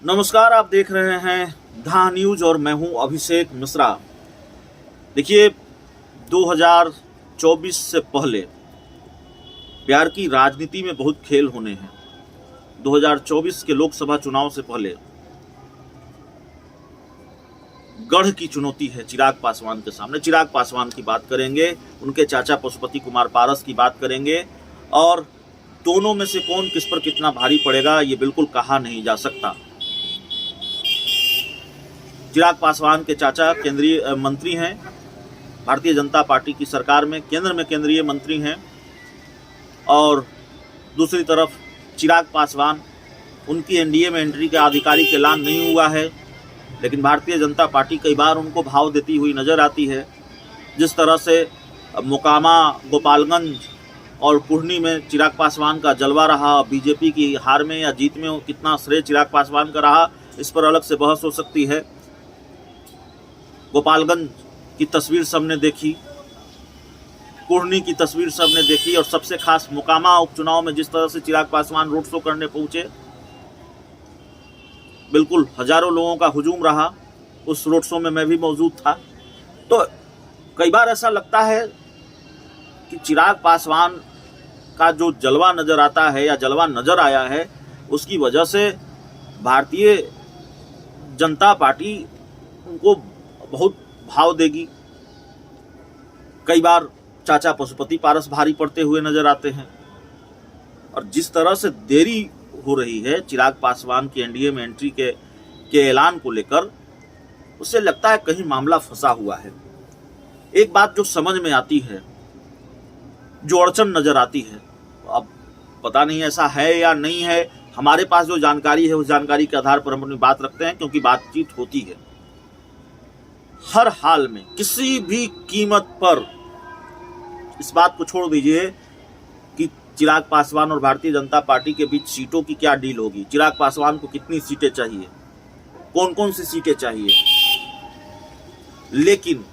नमस्कार, आप देख रहे हैं धा न्यूज और मैं हूं अभिषेक मिश्रा। देखिए, 2024 से पहले बिहार की राजनीति में बहुत खेल होने हैं। 2024 के लोकसभा चुनाव से पहले गढ़ की चुनौती है चिराग पासवान के सामने। चिराग पासवान की बात करेंगे, उनके चाचा पशुपति कुमार पारस की बात करेंगे और दोनों में से कौन किस पर कितना भारी पड़ेगा ये बिल्कुल कहा नहीं जा सकता। चिराग पासवान के चाचा केंद्रीय मंत्री हैं, भारतीय जनता पार्टी की सरकार में केंद्र में केंद्रीय मंत्री हैं, और दूसरी तरफ चिराग पासवान, उनकी एनडीए में एंट्री का आधिकारिक ऐलान नहीं हुआ है, लेकिन भारतीय जनता पार्टी कई बार उनको भाव देती हुई नजर आती है। जिस तरह से मोकामा, गोपालगंज और कुढ़नी में चिराग पासवान का जलवा रहा, बीजेपी की हार में या जीत में कितना श्रेय चिराग पासवान का रहा, इस पर अलग से बहस हो सकती है। गोपालगंज की तस्वीर सबने देखी, कुढ़नी की तस्वीर सबने देखी, और सबसे खास मोकामा उपचुनाव में जिस तरह से चिराग पासवान रोड शो करने पहुंचे, बिल्कुल हजारों लोगों का हुजूम रहा। उस रोड शो में मैं भी मौजूद था। तो कई बार ऐसा लगता है कि चिराग पासवान का जो जलवा नजर आता है या जलवा नजर आया है, उसकी वजह से भारतीय जनता पार्टी उनको बहुत भाव देगी। कई बार चाचा पशुपति पारस भारी पड़ते हुए नजर आते हैं, और जिस तरह से देरी हो रही है चिराग पासवान की एनडीए में एंट्री के ऐलान को लेकर, उससे लगता है कहीं मामला फंसा हुआ है। एक बात जो समझ में आती है, जो अड़चन नजर आती है, अब पता नहीं ऐसा है या नहीं है, हमारे पास जो जानकारी है उस जानकारी के आधार पर हम अपनी बात रखते हैं, क्योंकि बातचीत होती है। हर हाल में किसी भी कीमत पर, इस बात को छोड़ दीजिए कि चिराग पासवान और भारतीय जनता पार्टी के बीच सीटों की क्या डील होगी, चिराग पासवान को कितनी सीटें चाहिए, कौन कौन सी सीटें चाहिए, लेकिन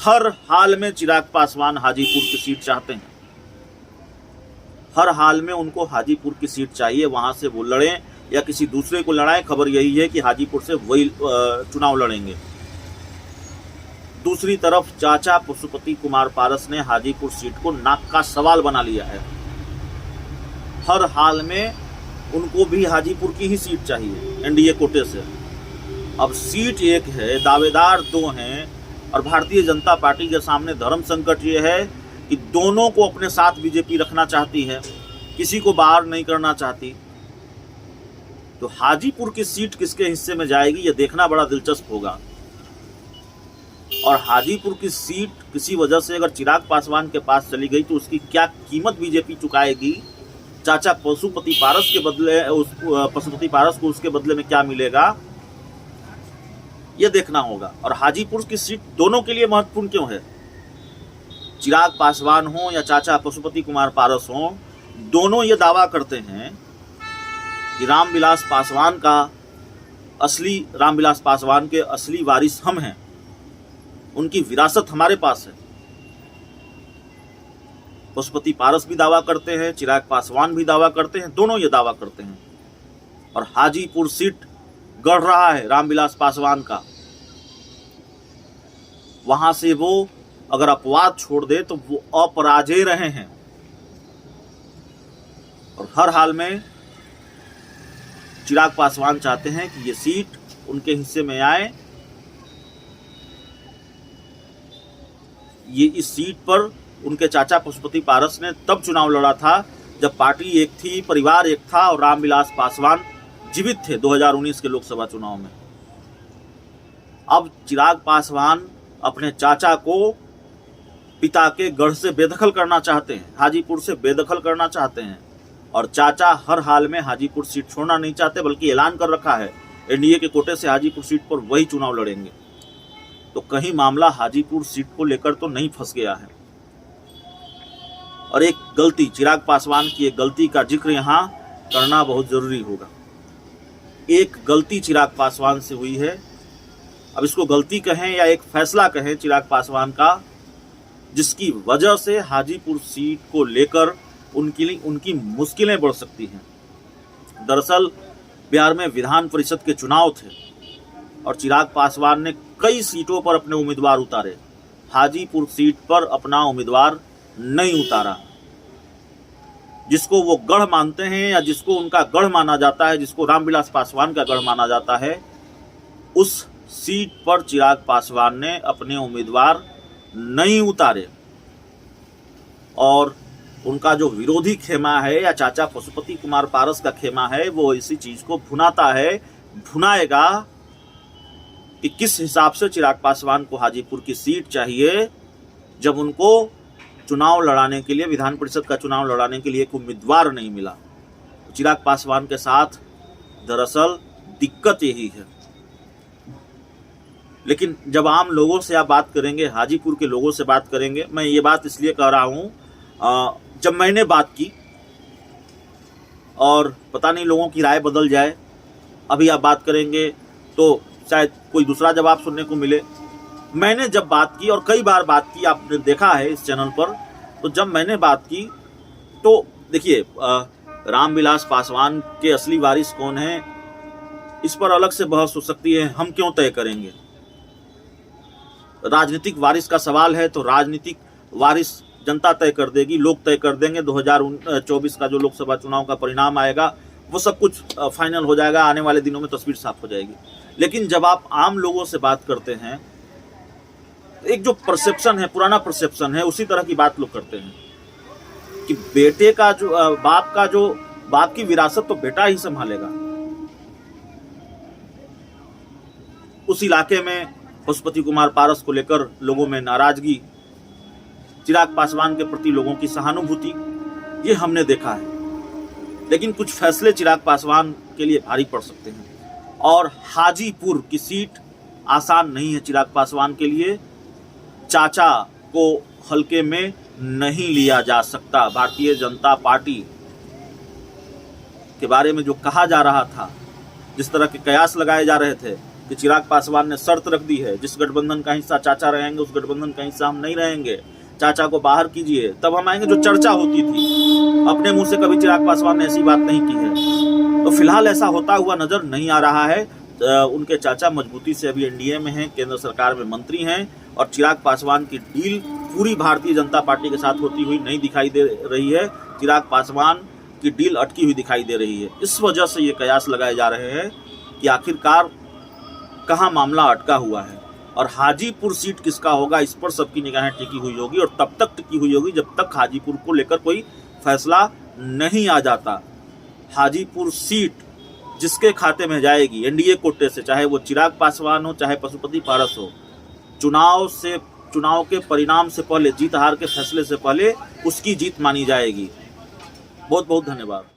हर हाल में चिराग पासवान हाजीपुर की सीट चाहते हैं। हर हाल में उनको हाजीपुर की सीट चाहिए, वहां से वो लड़ें या किसी दूसरे को लड़ाएं। खबर यही है कि हाजीपुर से वही चुनाव लड़ेंगे। दूसरी तरफ चाचा पशुपति कुमार पारस ने हाजीपुर सीट को नाक का सवाल बना लिया है। हर हाल में उनको भी हाजीपुर की ही सीट चाहिए एनडीए कोटे से। अब सीट एक है, दावेदार दो हैं, और भारतीय जनता पार्टी के सामने धर्म संकट ये है कि दोनों को अपने साथ बीजेपी रखना चाहती है, किसी को बाहर नहीं करना चाहती। तो हाजीपुर की सीट किसके हिस्से में जाएगी ये देखना बड़ा दिलचस्प होगा। और हाजीपुर की सीट किसी वजह से अगर चिराग पासवान के पास चली गई तो उसकी क्या कीमत बीजेपी चुकाएगी, चाचा पशुपति पारस के बदले, पशुपति पारस को उसके बदले में क्या मिलेगा, यह देखना होगा। और हाजीपुर की सीट दोनों के लिए महत्वपूर्ण क्यों है? चिराग पासवान हो या चाचा पशुपति कुमार पारस हो, दोनों ये दावा करते हैं कि रामविलास पासवान के असली वारिस हम हैं, उनकी विरासत हमारे पास है। पशुपति पारस भी दावा करते हैं, चिराग पासवान भी दावा करते हैं, दोनों ये दावा करते हैं। और हाजीपुर सीट गढ़ रहा है रामविलास पासवान का। वहां से वो अगर अपवाद छोड़ दे तो वो अपराजेय रहे हैं, और हर हाल में चिराग पासवान चाहते हैं कि ये सीट उनके हिस्से में आए। ये इस सीट पर उनके चाचा पशुपति पारस ने तब चुनाव लड़ा था जब पार्टी एक थी, परिवार एक था, और रामविलास पासवान जीवित थे 2019 के लोकसभा चुनाव में। अब चिराग पासवान अपने चाचा को पिता के गढ़ से बेदखल करना चाहते हैं, हाजीपुर से बेदखल करना चाहते हैं, और चाचा हर हाल में हाजीपुर सीट छोड़ना नहीं चाहते, बल्कि ऐलान कर रखा है एनडीए के कोटे से हाजीपुर सीट पर वही चुनाव लड़ेंगे। तो कहीं मामला हाजीपुर सीट को लेकर तो नहीं फंस गया है। और एक गलती, चिराग पासवान की एक गलती का जिक्र यहां करना बहुत जरूरी होगा। एक गलती चिराग पासवान से हुई है, अब इसको गलती कहें या एक फैसला कहें चिराग पासवान का, जिसकी वजह से हाजीपुर सीट को लेकर उनकी मुश्किलें बढ़ सकती हैं। दरअसल बिहार में विधान परिषद के चुनाव थे और चिराग पासवान ने कई सीटों पर अपने उम्मीदवार उतारे, हाजीपुर सीट पर अपना उम्मीदवार नहीं उतारा। जिसको वो गढ़ मानते हैं या जिसको उनका गढ़ माना जाता है, जिसको रामविलास पासवान का गढ़ माना जाता है, उस सीट पर चिराग पासवान ने अपने उम्मीदवार नहीं उतारे। और उनका जो विरोधी खेमा है या चाचा पशुपति कुमार पारस का खेमा है, वो इसी चीज को भुनाता है, भुनाएगा कि किस हिसाब से चिराग पासवान को हाजीपुर की सीट चाहिए जब उनको चुनाव लड़ाने के लिए, विधान परिषद का चुनाव लड़ाने के लिए एक उम्मीदवार नहीं मिला। तो चिराग पासवान के साथ दरअसल दिक्कत यही है। लेकिन जब आम लोगों से आप बात करेंगे, हाजीपुर के लोगों से बात करेंगे, मैं ये बात इसलिए कह रहा हूँ, जब मैंने बात की और पता नहीं लोगों की राय बदल जाए, अभी आप बात करेंगे तो शायद कोई दूसरा जवाब सुनने को मिले। मैंने जब बात की और कई बार बात की, आपने देखा है इस चैनल पर, तो जब मैंने बात की तो देखिए, रामविलास पासवान के असली वारिस कौन है इस पर अलग से बहस हो सकती है, हम क्यों तय करेंगे। राजनीतिक वारिस का सवाल है तो राजनीतिक वारिस जनता तय कर देगी, लोग तय कर देंगे। 2024 का जो लोकसभा चुनाव का परिणाम आएगा वो सब कुछ फाइनल हो जाएगा, आने वाले दिनों में तस्वीर साफ हो जाएगी। लेकिन जब आप आम लोगों से बात करते हैं, एक जो परसेप्शन है, पुराना परसेप्शन है, उसी तरह की बात लोग करते हैं कि बेटे का जो बाप की विरासत तो बेटा ही संभालेगा। उस इलाके में पशुपति कुमार पारस को लेकर लोगों में नाराजगी, चिराग पासवान के प्रति लोगों की सहानुभूति, ये हमने देखा है। लेकिन कुछ फैसले चिराग पासवान के लिए भारी पड़ सकते हैं और हाजीपुर की सीट आसान नहीं है चिराग पासवान के लिए। चाचा को हल्के में नहीं लिया जा सकता। भारतीय जनता पार्टी के बारे में जो कहा जा रहा था, जिस तरह के कयास लगाए जा रहे थे कि चिराग पासवान ने शर्त रख दी है, जिस गठबंधन का हिस्सा चाचा रहेंगे उस गठबंधन का हिस्सा हम नहीं रहेंगे, चाचा को बाहर कीजिए तब हम आएंगे, जो चर्चा होती थी, अपने मुंह से कभी चिराग पासवान ने ऐसी बात नहीं की है। तो फिलहाल ऐसा होता हुआ नजर नहीं आ रहा है। उनके चाचा मजबूती से अभी एनडीए में हैं, केंद्र सरकार में मंत्री हैं और चिराग पासवान की डील पूरी भारतीय जनता पार्टी के साथ होती हुई नहीं दिखाई दे रही है। चिराग पासवान की डील अटकी हुई दिखाई दे रही है। इस वजह से ये कयास लगाए जा रहे हैं कि आखिरकार कहाँ मामला अटका हुआ है और हाजीपुर सीट किसका होगा, इस पर सबकी निगाहें टिकी हुई होगी और तब तक टिकी हुई होगी जब तक हाजीपुर को लेकर कोई फैसला नहीं आ जाता। हाजीपुर सीट जिसके खाते में जाएगी एनडीए कोटे से, चाहे वो चिराग पासवान हो चाहे पशुपति पारस हो, चुनाव के परिणाम से पहले, जीत हार के फैसले से पहले उसकी जीत मानी जाएगी। बहुत बहुत धन्यवाद।